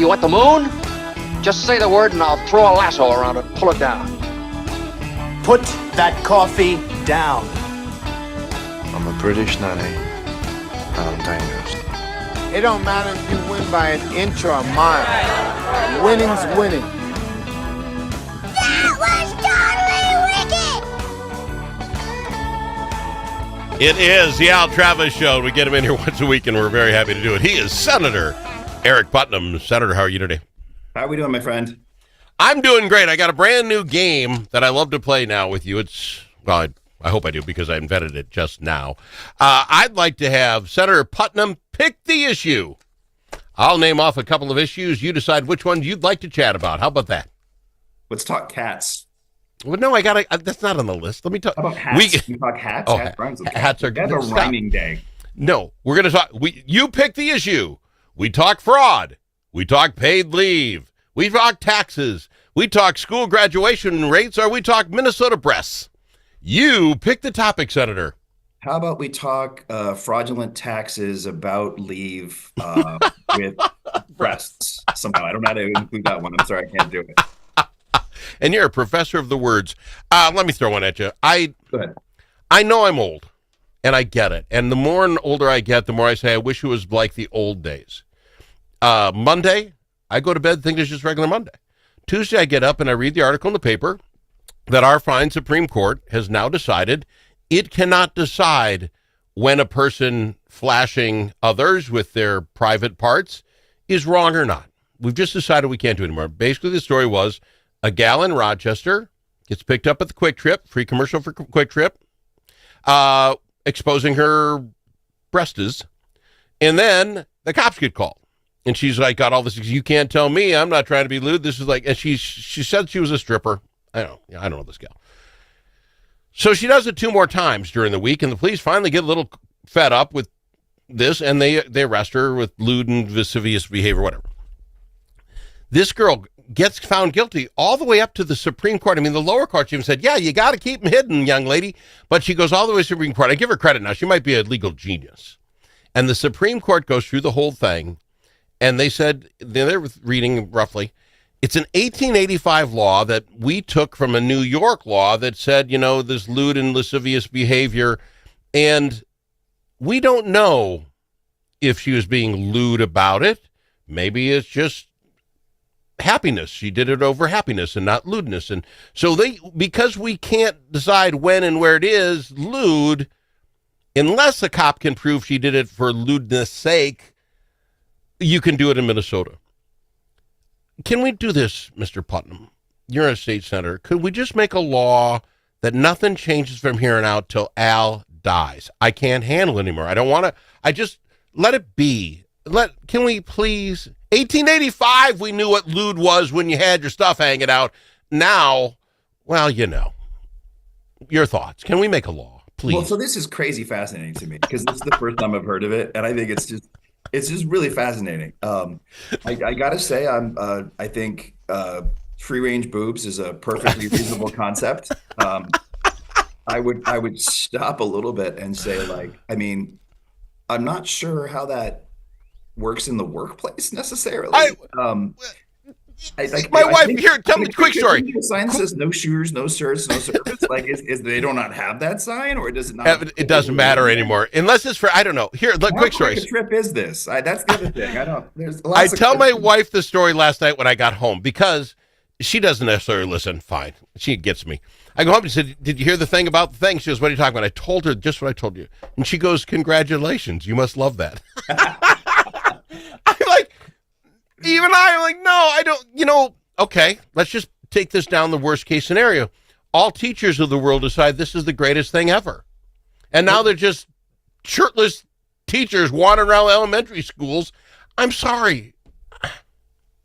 You at the moon? Just say the word and I'll throw a lasso around it and pull it down. Put that coffee down. I'm a British nanny, and I'm dangerous. It don't matter if you win by an inch or a mile. Winning's winning. That was totally wicked! It is the Al Travis Show. We get him in here once a week, and we're very happy to do it. He is Senator Aric Putnam. Senator, how are you today? How are we doing, my friend? I'm doing great. I got a brand new game that I love to play now with you. Well, I hope I do because I invented it just now. I'd like to have Senator Putnam pick the issue. I'll name off a couple of issues. You decide which ones you'd like to chat about. How about that? Let's talk cats. Well, no, that's not on the list. Let me talk. How about hats? We talk hats? Oh, hats are good. That's a rhyming day. No, we're going to talk. You pick the issue. We talk fraud. We talk paid leave. We talk taxes. We talk school graduation rates, or we talk Minnesota breasts. You pick the topic, Senator. How about we talk fraudulent taxes about leave with breasts somehow? I don't know how to include that one. I'm sorry, I can't do it. And you're a professor of the words. Let me throw one at you. Go ahead. I know I'm old, and I get it. And the more and older I get, the more I say I wish it was like the old days. Monday, I go to bed thinking it's just regular Monday. Tuesday, I get up and I read the article in the paper that our fine Supreme Court has now decided it cannot decide when a person flashing others with their private parts is wrong or not. We've just decided we can't do it anymore. Basically, the story was a gal in Rochester gets picked up at the Quick Trip, free commercial for Quick Trip, exposing her breasts, and then the cops get called. And she's like, got all this, you can't tell me, I'm not trying to be lewd. This is like, and she said she was a stripper. I don't know this gal. So she does it 2 more times during the week, and the police finally get a little fed up with this, and they arrest her with lewd and lascivious behavior, whatever. This girl gets found guilty all the way up to the Supreme Court. I mean, the lower court even said, yeah, you got to keep them hidden, young lady. But she goes all the way to the Supreme Court. I give her credit now. She might be a legal genius. And the Supreme Court goes through the whole thing, and they said, they're reading roughly, it's an 1885 law that we took from a New York law that said, this lewd and lascivious behavior. And we don't know if she was being lewd about it. Maybe it's just happiness. She did it over happiness and not lewdness. And so because we can't decide when and where it is lewd, unless a cop can prove she did it for lewdness' sake, you can do it in Minnesota. Can we do this, Mr. Putnam? You're a state senator. Could we just make a law that nothing changes from here on out till Al dies? I can't handle it anymore. I don't want to. I just let it be. Can we please? 1885, we knew what lewd was when you had your stuff hanging out. Now, well, your thoughts. Can we make a law, please? Well, so this is crazy fascinating to me because this is the first time I've heard of it, and I think it's just really fascinating. I gotta say, I think free range boobs is a perfectly reasonable concept. I would stop a little bit and say, I'm not sure how that works in the workplace necessarily. My wife here. Tell me a quick story. The sign says no shoes, no shirts, no service. Is they do not have that sign, or does it not? It doesn't matter anymore, unless it's for I don't know. Here, look, quick story. What trip is this? That's the other thing. I don't. There's. I tell my wife the story last night when I got home because she doesn't necessarily listen. Fine, she gets me. I go home and said, "Did you hear the thing about the thing?" She goes, "What are you talking about?" I told her just what I told you, and she goes, "Congratulations, you must love that." I'm like, no, I don't, okay, let's just take this down the worst case scenario. All teachers of the world decide this is the greatest thing ever. And now they're just shirtless teachers wandering around elementary schools. I'm sorry.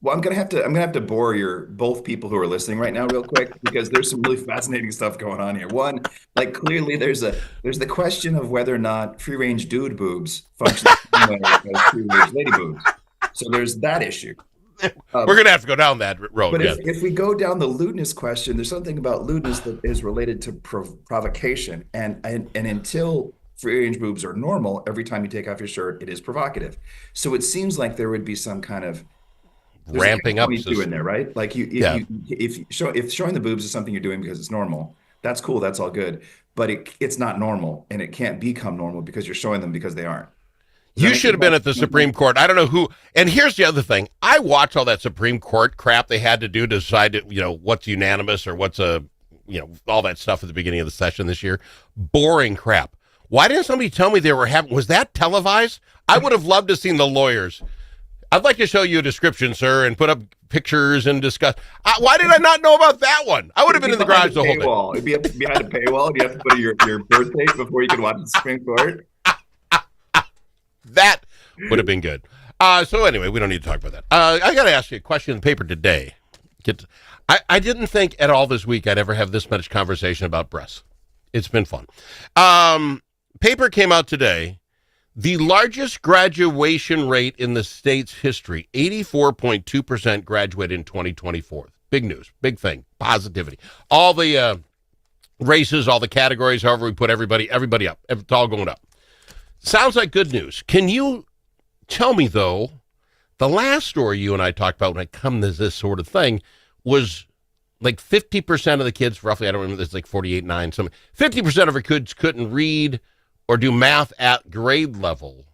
Well, I'm gonna have to bore both people who are listening right now real quick because there's some really fascinating stuff going on here. One, clearly there's the question of whether or not free range dude boobs function the same way as free range lady boobs. So there's that issue. We're going to have to go down that road. But if we go down the lewdness question, there's something about lewdness that is related to provocation. And until free range boobs are normal, every time you take off your shirt, it is provocative. So it seems like there would be some kind of there's a ramping up. 22 in there, right? Like Yeah. if showing the boobs is something you're doing because it's normal, that's cool. That's all good. But it's not normal, and it can't become normal because you're showing them because they aren't. Does that You make should have been sense? at the Supreme Court. I don't know who. And here's the other thing. I watched all that Supreme Court crap they had to do to decide, what's unanimous or what's all that stuff at the beginning of the session this year. Boring crap. Why didn't somebody tell me they were having, was that televised? I would have loved to have seen the lawyers. I'd like to show you a description, sir, and put up pictures and discuss. Why did I not know about that one? I would have been in the garage the whole day. It'd be behind a paywall, and you have to put your birth date before you can watch the Supreme Court. That would have been good. So anyway, we don't need to talk about that. I got to ask you a question in the paper today. I didn't think at all this week I'd ever have this much conversation about breasts. It's been fun. Paper came out today. The largest graduation rate in the state's history, 84.2% graduated in 2024. Big news, big thing, positivity. All the races, all the categories, however we put everybody up. It's all going up. Sounds like good news. Can you tell me, though, the last story you and I talked about when it comes to this sort of thing was like 50% of the kids, roughly, I don't remember, it's like 48.9, something. 50% of our kids couldn't read or do math at grade level.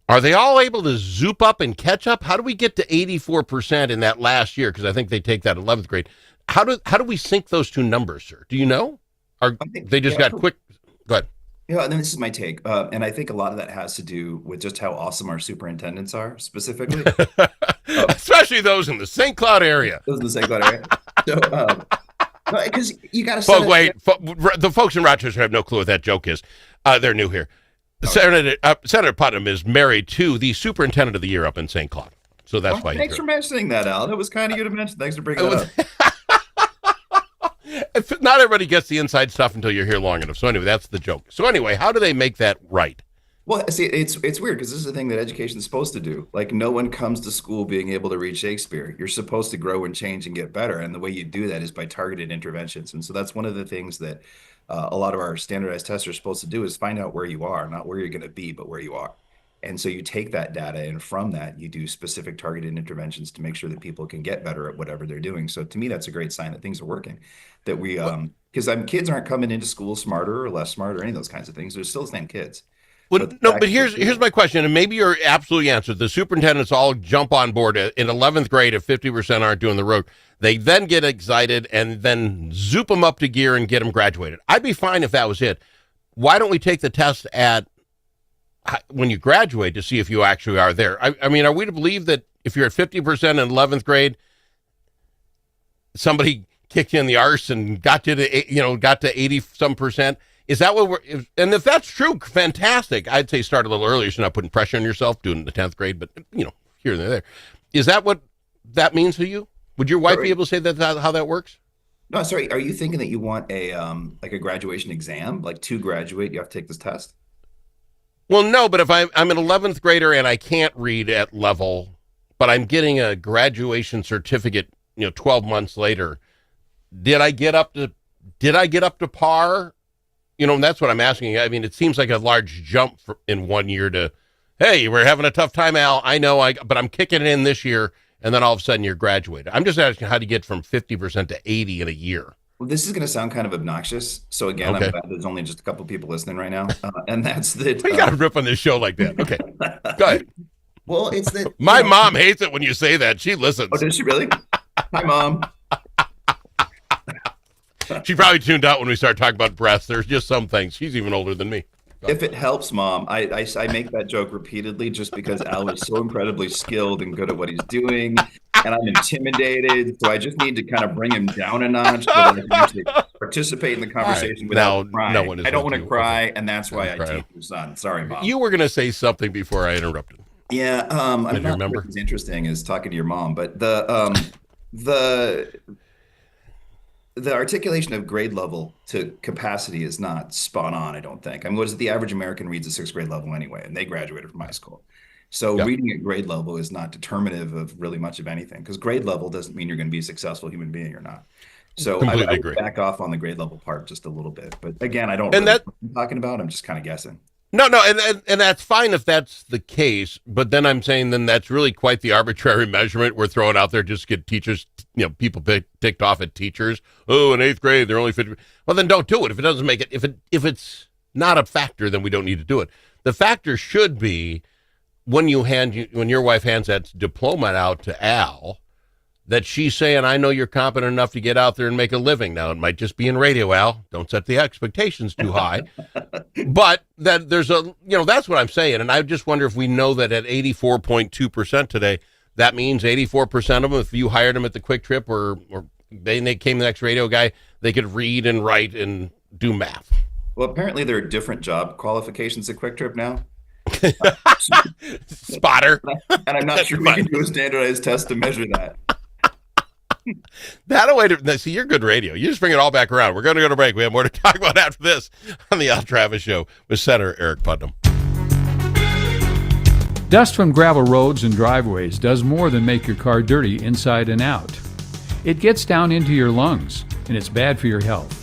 Are they all able to zoop up and catch up? How do we get to 84% in that last year? Because I think they take that 11th grade. How do we sync those two numbers, sir? Do you know? They just got quick? Go ahead. Yeah, and then this is my take. And I think a lot of that has to do with just how awesome our superintendents are, specifically. Especially those in the St. Cloud area. Those in the St. Cloud area. So, because you got to the folks in Rochester have no clue what that joke is. They're new here. Senator Putnam is married to the superintendent of the year up in St. Cloud. So that's why. Thanks for mentioning that, Al. That was kind of you to mention. Thanks for bringing it up. Not everybody gets the inside stuff until you're here long enough. So anyway, that's the joke. So anyway, how do they make that right? Well, see, it's weird because this is the thing that education is supposed to do. Like, no one comes to school being able to read Shakespeare. You're supposed to grow and change and get better. And the way you do that is by targeted interventions. And so that's one of the things that a lot of our standardized tests are supposed to do is find out where you are, not where you're going to be, but where you are. And so you take that data, and from that, you do specific targeted interventions to make sure that people can get better at whatever they're doing. So to me, that's a great sign that things are working. That we, because kids aren't coming into school smarter or less smart or any of those kinds of things. They're still the same kids. Well, but here's my question, and maybe you're absolutely answered. The superintendents all jump on board in 11th grade. If 50% aren't doing the road, they then get excited and then zoop them up to gear and get them graduated. I'd be fine if that was it. Why don't we take the test when you graduate to see if you actually are there? I mean, are we to believe that if you're at 50% in 11th grade, somebody kicked you in the arse and got to 80-some%? Is that what and if that's true, fantastic. I'd say start a little earlier so you're not putting pressure on yourself doing the 10th grade, but, here and there. Is that what that means to you? Would your wife be able to say that how that works? No, sorry. Are you thinking that you want like a graduation exam? Like to graduate, you have to take this test? Well, no, but if I'm an 11th grader and I can't read at level, but I'm getting a graduation certificate, 12 months later, did I get up to par? And that's what I'm asking. I mean, it seems like a large jump in 1 year to, hey, we're having a tough time, Al. I know, but I'm kicking it in this year, and then all of a sudden you're graduated. I'm just asking how to get from 50% to 80 in a year. Well, this is going to sound kind of obnoxious. So again, okay. I'm glad there's only just a couple people listening right now. And that's that. We got to rip on this show like that. Okay, go ahead. Well, it's that. My mom hates it when you say that. She listens. Oh, does she really? Hi, Mom. She probably tuned out when we started talking about breasts. There's just some things. She's even older than me. If it helps, Mom, I make that joke repeatedly just because Al is so incredibly skilled and good at what he's doing, and I'm intimidated. So I just need to kind of bring him down a notch so that I can actually participate in the conversation without crying. No one is I don't want to cry, okay. and that's why I teach your son. Sorry, Mom. You were going to say something before I interrupted. Yeah, I'm not remember? sure as interesting as talking to your mom, but the articulation of grade level to capacity is not spot on, I don't think. I mean, what is it? The average American reads a 6th grade level anyway, and they graduated from high school. So reading at grade level is not determinative of really much of anything, because grade level doesn't mean you're going to be a successful human being or not. So I would back off on the grade level part just a little bit. But again, I don't know what I'm talking about. I'm just kind of guessing. No, and that's fine if that's the case, but then I'm saying then that's really quite the arbitrary measurement we're throwing out there just to get teachers, people ticked off at teachers. Oh, in 8th grade, they're only fit. Well, then don't do it. If it doesn't make it, if it's not a factor, then we don't need to do it. The factor should be when your wife hands that diploma out to Al, that she's saying, I know you're competent enough to get out there and make a living. Now, it might just be in radio, Al. Don't set the expectations too high. But that there's that's what I'm saying. And I just wonder if we know that at 84.2% today, that means 84% of them, if you hired them at the Quick Trip or they came the next radio guy, they could read and write and do math. Well, apparently there are different job qualifications at Quick Trip now. Spotter. And I'm not sure we can do a standardized test to measure that. That a way to see, you're good radio. You just bring it all back around. We're going to go to break. We have more to talk about after this on the Al Travis Show with Senator Aric Putnam. Dust from gravel roads and driveways does more than make your car dirty inside and out. It gets down into your lungs, and it's bad for your health.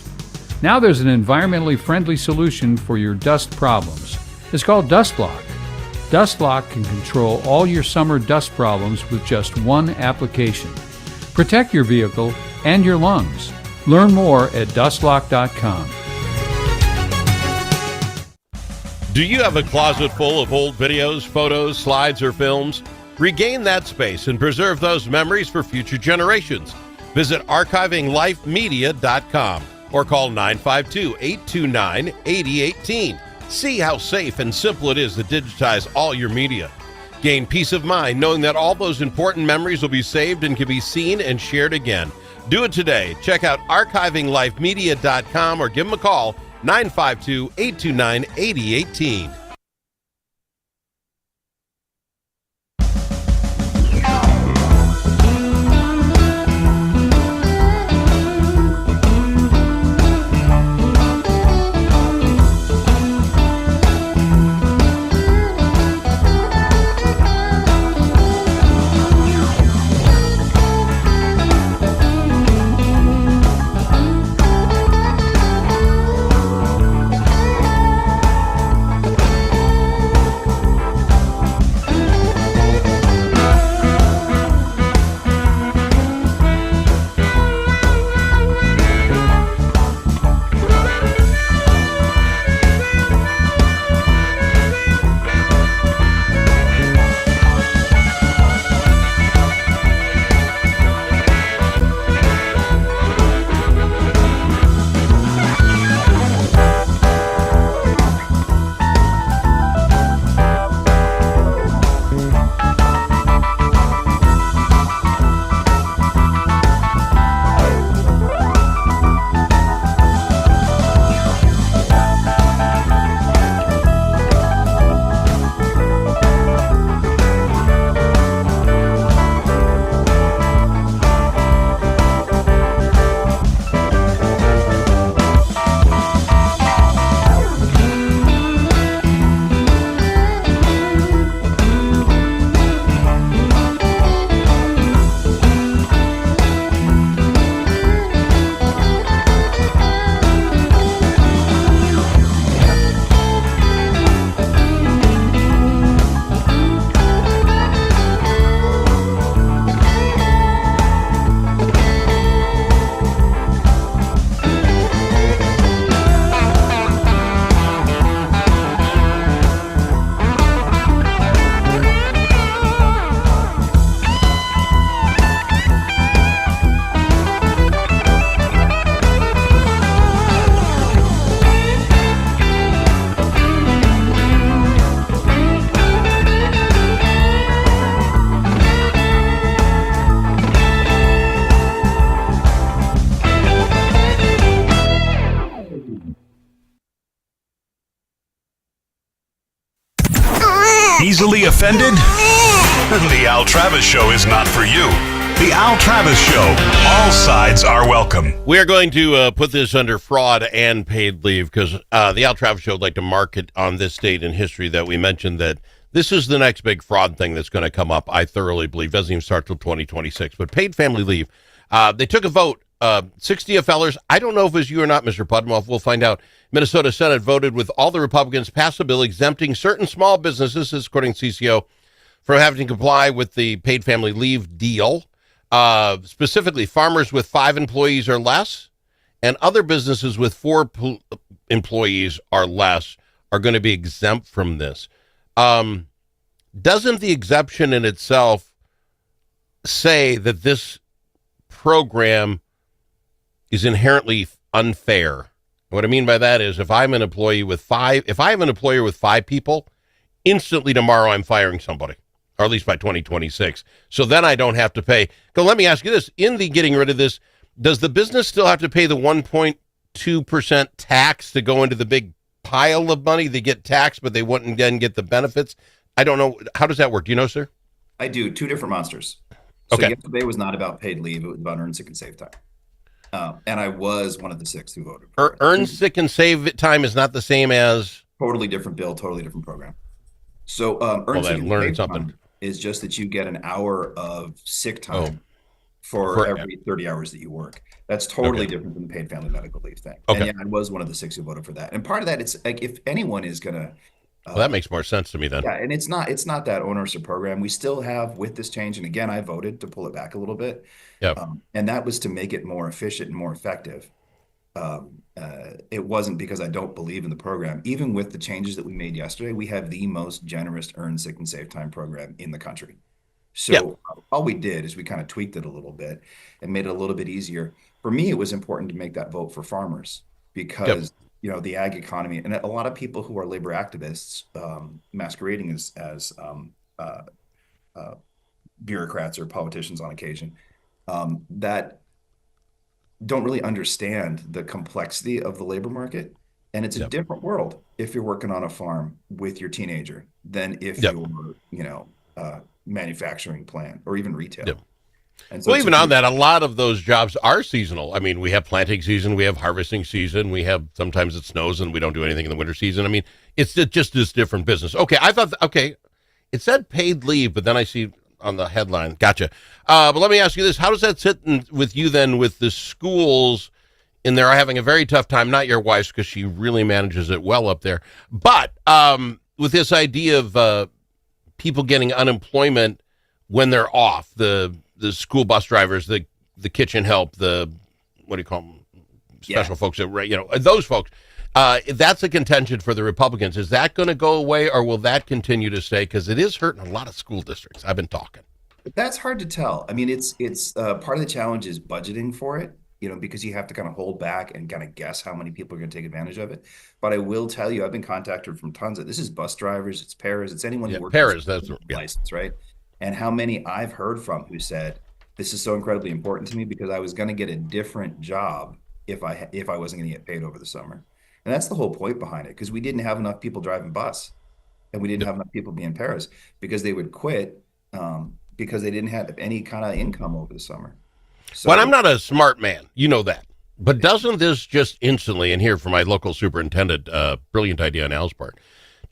Now there's an environmentally friendly solution for your dust problems. It's called Dust Block. Dust Block can control all your summer dust problems with just one application. Protect your vehicle and your lungs. Learn more at dustlock.com. Do you have a closet full of old videos, photos, slides, or films? Regain that space and preserve those memories for future generations. Visit archivinglifemedia.com or call 952-829-8018. See how safe and simple it is to digitize all your media. Gain peace of mind knowing that all those important memories will be saved and can be seen and shared again. Do it today. Check out archivinglifemedia.com or give them a call, 952-829-8018. Easily offended? The Al Travis Show is not for you. The Al Travis Show. All sides are welcome. We are going to put this under fraud and paid leave because the Al Travis Show would like to mark it on this date in history that we mentioned that this is the next big fraud thing that's going to come up, I thoroughly believe. Doesn't even start till 2026. But paid family leave. They took a vote. 60 fellers. I don't know if it was you or not, Mr. Putnam. We'll find out. Minnesota Senate voted with all the Republicans pass a bill exempting certain small businesses, this is according to CCO, from having to comply with the paid family leave deal. Specifically, farmers with 5 employees or less and other businesses with 4 employees or less are going to be exempt from this. Doesn't the exemption in itself say that this program is inherently unfair? What I mean by that is if I have an employer with 5 people, instantly tomorrow I'm firing somebody, or at least by 2026. So then I don't have to pay. So let me ask you this. In the getting rid of this, does the business still have to pay the 1.2% tax to go into the big pile of money? They get taxed, but they wouldn't then get the benefits. I don't know. How does that work? Do you know, sir? I do. 2 different monsters. So Okay. yesterday was not about paid leave. It was about earn sick and save time. And I was one of the 6 who voted. Earn sick and save time is not the same as... Totally different bill, totally different program. So earn sick then and learn save something. time is just that you get an hour of sick time for every 30 hours that you work. That's totally different than the paid family medical leave thing. Okay. And yeah, I was one of the 6 who voted for that. And part of that, it's like if anyone is gonna Well, that makes more sense to me then. yeah, and it's not that onerous a program. We still have with this change, and again, I voted to pull it back a little bit. Yeah. And that was to make it more efficient and more effective. It wasn't because I don't believe in the program. Even with the changes that we made yesterday, we have the most generous earn sick and save time program in the country. So all we did is we kind of tweaked it a little bit and made it a little bit easier. For me, it was important to make that vote for farmers because you know the ag economy and a lot of people who are labor activists masquerading as bureaucrats or politicians on occasion that don't really understand the complexity of the labor market. And it's a different world if you're working on a farm with your teenager than if you're, you know, manufacturing plant or even retail. And so well, even on that, a lot of those jobs are seasonal. I mean, we have planting season, we have harvesting season, we have sometimes it snows and we don't do anything in the winter season. I mean, it's just this different business. Okay, I thought, it said paid leave, but then I see on the headline. Gotcha. But let me ask you this. How does that sit with you then with the schools in there are having a very tough time? Not your wife's because she really manages it well up there. But with this idea of people getting unemployment when they're off, the school bus drivers, the kitchen help, the, what do you call them? Special folks, you know, those folks. That's a contention for the Republicans. Is that going to go away or will that continue to stay? Because it is hurting a lot of school districts. I've been talking. That's hard to tell. I mean, it's part of the challenge is budgeting for it, you know, because you have to kind of hold back and kind of guess how many people are going to take advantage of it. But I will tell you, I've been contacted from tons of, this is bus drivers, it's paras, it's anyone who works paras, that's license, right? And how many I've heard from who said, this is so incredibly important to me because I was going to get a different job if I wasn't going to get paid over the summer. And that's the whole point behind it, because we didn't have enough people driving bus and we didn't have enough people being paras because they would quit because they didn't have any kind of income over the summer. So, well, I'm not a smart man. You know that. But doesn't this just instantly, and here for my local superintendent, brilliant idea on Al's part,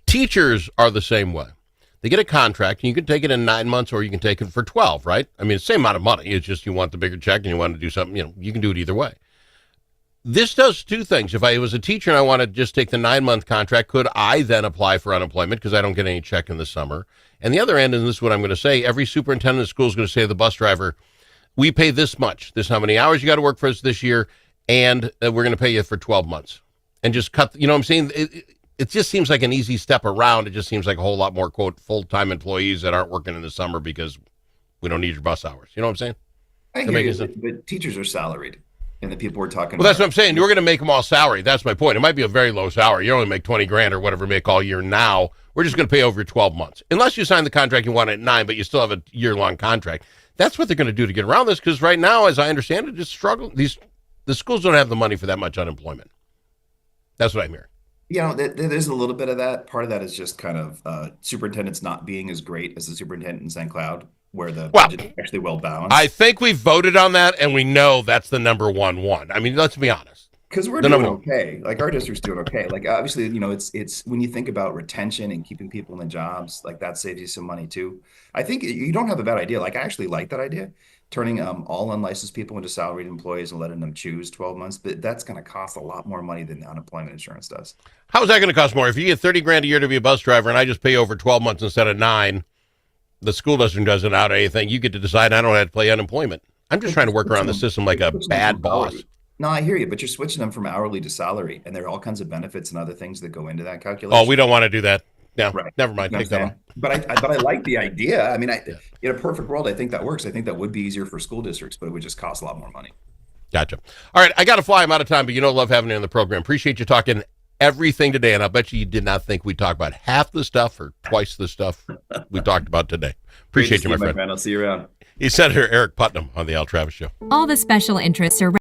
teachers are the same way. They get a contract, and you can take it in 9 months or you can take it for 12, right? I mean, it's the same amount of money. It's just you want the bigger check and you want to do something, you know, you can do it either way. This does 2 things. If I was a teacher and I want to just take the 9-month contract, could I then apply for unemployment because I don't get any check in the summer? And the other end, and this is what I'm going to say, every superintendent of school is going to say to the bus driver, we pay this much, this how many hours you got to work for us this year, and we're going to pay you for 12 months. And just cut, you know what I'm saying? It just seems like an easy step around. It just seems like a whole lot more, quote, full-time employees that aren't working in the summer because we don't need your bus hours. You know what I'm saying? I hear you, but teachers are salaried. And the people we're talking about. Well, that's what I'm saying. You're going to make them all salary. That's my point. It might be a very low salary. You only make 20 grand or whatever you make all year now. We're just going to pay over 12 months. Unless you sign the contract, you want it at 9, but you still have a year-long contract. That's what they're going to do to get around this, because right now, as I understand it, it's struggle. The schools don't have the money for that much unemployment. That's what I'm hearing. You know, there's a little bit of that. Part of that is just kind of superintendents not being as great as the superintendent in St. Cloud, where the budget is actually well balanced. I think we voted on that, and we know that's the number one. I mean, let's be honest. Because we're doing okay. Like, our district's doing okay. Like, obviously, you know, it's when you think about retention and keeping people in jobs, like, that saves you some money too. I think you don't have a bad idea. Like, I actually like that idea. turning all unlicensed people into salaried employees and letting them choose 12 months, but that's going to cost a lot more money than the unemployment insurance does. How is that going to cost more? If you get 30 grand a year to be a bus driver and I just pay over 12 months instead of 9, the school doesn't out anything. You get to decide I don't have to pay unemployment. I'm just trying to work around the system like a bad boss. No, I hear you, but you're switching them from hourly to salary, and there are all kinds of benefits and other things that go into that calculation. Oh, we don't want to do that. No, Right. never mind. Take that off. But I like the idea. I mean, in a perfect world, I think that works. I think that would be easier for school districts, but it would just cost a lot more money. Gotcha. All right, I got to fly. I'm out of time, but love having you on the program. Appreciate you talking everything today, and I bet you did not think we'd talk about half the stuff or twice the stuff we talked about today. Appreciate you, my friend. I'll see you around. He's Senator Aric Putnam on the Al Travis Show. All the special interests are